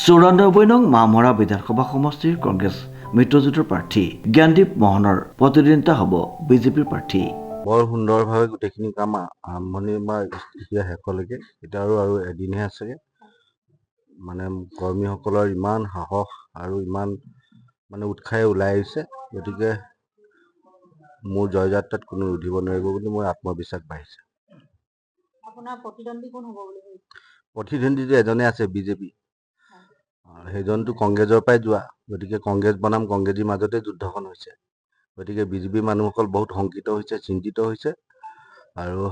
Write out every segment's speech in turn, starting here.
94 নং মামৰা বিধানসভা সমষ্টিৰ কংগ্ৰেছ মিত্ৰজোঁটৰ প্ৰাৰ্থী জ্ঞানদীপ মোহনৰ প্ৰতিদ্বন্দ্বিতা হ'ব বিজেপিৰ প্ৰাৰ্থী। বৰ সুন্দৰভাৱে গোটেইখিনি কাম আৰম্ভণিৰ পৰা এতিয়া শেষলৈকে এতিয়া আৰু এদিনহে আছেগে। মানে কৰ্মীসকলৰ ইমান সাহস আৰু ইমান মানে উৎসাহে ওলাই আহিছে, গতিকে মোৰ জয়যাত্ৰাত কোনো ৰুধিব নোৱাৰিব বুলি মোৰ আত্মবিশ্বাস বাঢ়িছে। আপোনাৰ প্ৰতিদ্বন্দ্বী কোন হ'ব বুলি ভাবিছে? প্ৰতিদ্বন্দ্বীটো এজনে আছে, বিজেপি। সেইজনটো কংগ্ৰেছৰ পৰাই যোৱা, গতিকে কংগ্ৰেছ বনাম কংগ্ৰেছীৰ মাজতে যুদ্ধখন হৈছে। গতিকে বিজেপিৰ মানুহসকল বহুত শংকিত হৈছে, চিন্তিত হৈছে, আৰু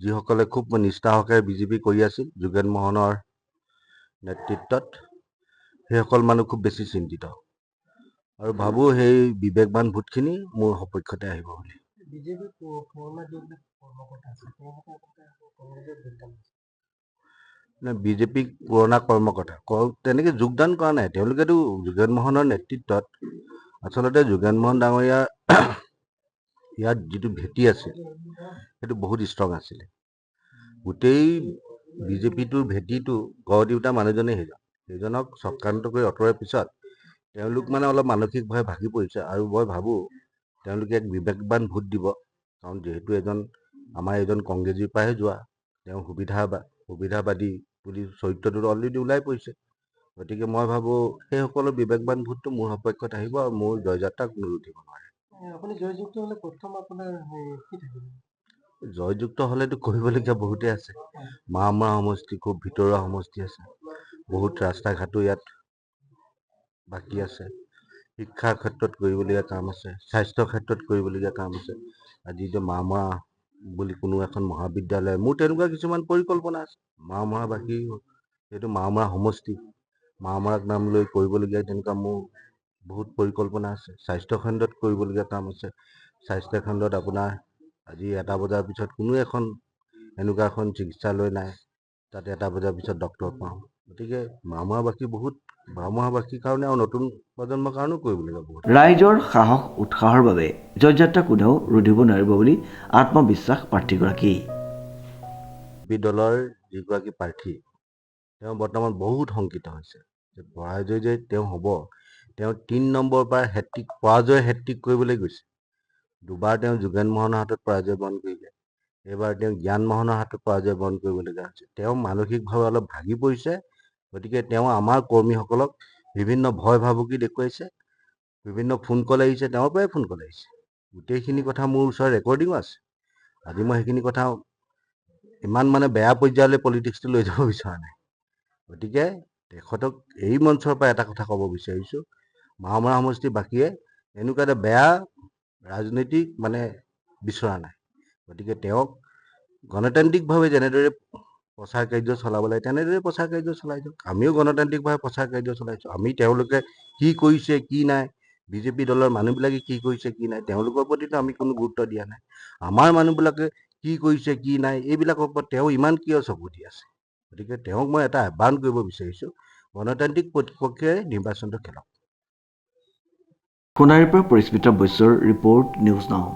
যিসকলে খুব নিষ্ঠাসহকাৰে বিজেপি কৰি আছিল যোগেন মোহনৰ নেতৃত্বত, সেইসকল মানুহ খুব বেছি চিন্তিত, আৰু ভাবোঁ সেই বিবেকবান ভোটখিনি মোৰ সপক্ষতে আহিব বুলি। বিজেপিক পুৰণা কৰ্মকৰ্তা তেনেকে যোগদান কৰা নাই, তেওঁলোকেতো যোগেন মোহনৰ নেতৃত্বত আচলতে যোগেন মোহন ডাঙৰীয়াৰ ইয়াত যিটো ভেটি আছিল সেইটো বহুত ষ্ট্ৰং আছিলে। গোটেই বিজেপিটোৰ ভেটিটো গঢ় দিওঁতা মানুহজনেই সেইজনক চক্ৰান্ত কৰি আঁতৰোৱাৰ পিছত তেওঁলোক মানে অলপ মানসিকভাৱে ভাগি পৰিছে, আৰু মই ভাবোঁ তেওঁলোকে এক বিবেকবান ভোট দিব, কাৰণ যিহেতু আমাৰ এজন কংগ্ৰেছীৰ পৰাহে যোৱা, তেওঁ সুবিধাবাদী বুলি চৰিত্ৰটো অলৰেডি ওলাই পৰিছে। গতিকে মই ভাবোঁ সেইসকলৰ বিবেকবান ভোটটো মোৰ সপক্ষত আহিব, আৰু মোৰ জয়যাত্ৰাক কোনো ৰুধিব নোৱাৰে। জয়যুক্ত হ'লেতো কৰিবলগীয়া বহুতেই আছে। মামৰা সমষ্টি খুব ভিতৰুৱা সমষ্টি আছে, বহুত ৰাস্তা ঘাটো ইয়াত বাকী আছে, শিক্ষাৰ ক্ষেত্ৰত কৰিবলগীয়া কাম আছে, স্বাস্থ্য ক্ষেত্ৰত কৰিবলগীয়া কাম আছে। আজি যে মামৰা বুলি কোনো এখন মহাবিদ্যালয়, মোৰ তেনেকুৱা কিছুমান পৰিকল্পনা আছে। মামৰাবাসী যিহেতু মামৰা সমষ্টি, মামৰাক নাম লৈ কৰিবলগীয়া তেনেকুৱা মোৰ বহুত পৰিকল্পনা আছে। স্বাস্থ্য খণ্ডত কৰিবলগীয়া কাম আছে। স্বাস্থ্য খণ্ডত আপোনাৰ আজি 1টা বজাৰ পিছত কোনো এখন এনেকুৱা এখন চিকিৎসালয় নাই তাতে 1টা বজাৰ পিছত ডক্তৰ পাওঁ। গতিকে মামৰাবাসীৰ কাৰণে আৰু নতুন প্ৰজন্মৰ কাৰণেও কৰিবলগীয়া বহুত। ৰাইজৰ সাহস উৎসাহৰ বাবে জয়যাত্ৰা কোনেও ৰুধিব নোৱাৰিব বুলি আত্মবিশ্বাস প্ৰাৰ্থীগৰাকী। বি দলৰ যিগৰাকী প্ৰাৰ্থী তেওঁ বৰ্তমান বহুত শংকিত হৈছে যে পৰাজয় যে তেওঁ হ'ব, তেওঁ 3 নম্বৰৰ পৰা পৰাজয় হেট্ৰিক কৰিবলৈ গৈছে। দুবাৰ তেওঁ যোগেন মোহনৰ হাতত পৰাজয় বৰণ কৰিলে, এইবাৰ তেওঁ জ্ঞান মোহনৰ হাতত পৰাজয় বৰণ কৰিবলগীয়া হৈছে। তেওঁ মানসিকভাৱে অলপ ভাগি পৰিছে, গতিকে তেওঁ আমাৰ কৰ্মীসকলক বিভিন্ন ভয় ভাবুকি দেখুৱাইছে, বিভিন্ন ফোন কল আহিছে, তেওঁৰ পৰাই ফোন কল আহিছে। গোটেইখিনি কথা মোৰ ওচৰত ৰেকৰ্ডিঙো আছে। আজি মই সেইখিনি কথা ইমান মানে বেয়া পৰ্যায়লৈ পলিটিক্সটো লৈ যাব বিচৰা নাই। গতিকে তেখেতক এই মঞ্চৰ পৰা এটা কথা ক'ব বিচাৰিছোঁ, মামৰা সমষ্টিৰ বাকীয়ে এনেকুৱা এটা বেয়া ৰাজনৈতিক মানে বিচৰা নাই। গতিকে তেওঁক গণতান্ত্ৰিকভাৱে যেনেদৰে প্ৰচাৰ কাৰ্য চলাব লাগে তেনেদৰে প্ৰচাৰ কাৰ্য চলাই যাওক। আমিও গণতান্ত্ৰিকভাৱে প্ৰচাৰ কাৰ্য চলাইছোঁ। আমি তেওঁলোকে কি কৰিছে কি নাই, বিজেপি দলৰ মানুহবিলাকে কি কৰিছে কি নাই, তেওঁলোকৰ প্ৰতিতো আমি কোনো গুৰুত্ব দিয়া নাই। আমাৰ মানুহবিলাকে কি কৰিছে কি নাই এইবিলাকৰ ওপৰত তেওঁ ইমান কিয় চকু দি আছে। গতিকে তেওঁক মই এটা আহ্বান কৰিব বিচাৰিছোঁ, গণতান্ত্ৰিক প্ৰক্ৰিয়াৰে নিৰ্বাচনটো খেলক। সোণাৰীৰ পৰা পৰিস্মিতা বৈশ্যৰ ৰিপৰ্ট, নিউজ নাও।